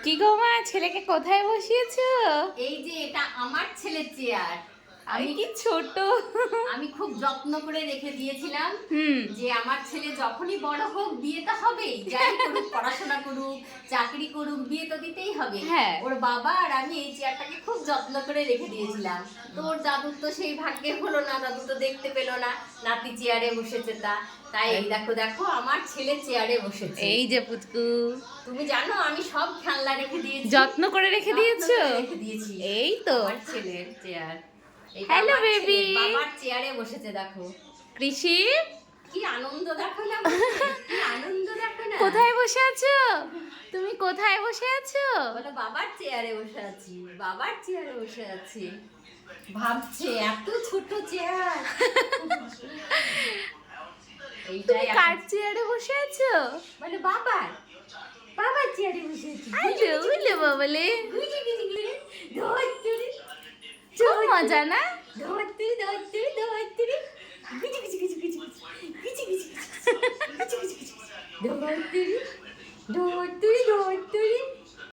কি গো মা, ছেলেকে কোথায় বসিয়েছো? এই যে এটা আমার ছেলের চেয়ার। আমি কি ছোট। আমি খুব যত্ন করে রেখে দিয়েছিলাম হুম। যে আমার ছেলে যখনই বড় হোক বিয়ে তো হবেই, যাই করুক, পড়াশোনা করুক, চাকরি করুক, বিয়ে তো দিতেই হবে। হ্যাঁ। ওর বাবা আর আমি এই চেয়ারটাকে খুব যত্ন করে রেখে দিয়েছিলাম। তো ওর দাদুর তো সেই ভাগ্যে হলো না, দাদু তো দেখতে পেলো না নাতি চেয়ারে বসেছে। তাই এই দেখো দেখো আমার ছেলে চেয়ারে বসেছে। এই যে পুচকু, তুমি জানো আমি সব খেলনা রেখে দিয়েছি, যত্ন করে রেখে দিয়েছো। রেখে দিয়েছি। এই তো আমার ছেলের চেয়ার। হ্যালো বেবি, বাবার চেয়ারে বসেছে দেখো। কৃষি কি আনন্দ দেখো না, কি আনন্দ দেখো না। কোথায় বসে আছো? তুমি কোথায় বসে আছো? বলো বাবার চেয়ারে বসে আছি, বাবার চেয়ারে বসে আছি। ভাবছে এত ছোট চেয়ার। তুমি কার চেয়ারে বসে আছো? বলে বাবার বাবার চেয়ারে বসে আছি। আইলো উইলো বাবলে, গুজি গুজি গুজি ধরতুরি খুব মজা না? ধরতুরি ধরতুরি ধরতুরি গুজি গুজি গুজি গুজি গুজি গুজি গুজি গুজি গুজি ধরতুরি ধরতুরি ধরতুরি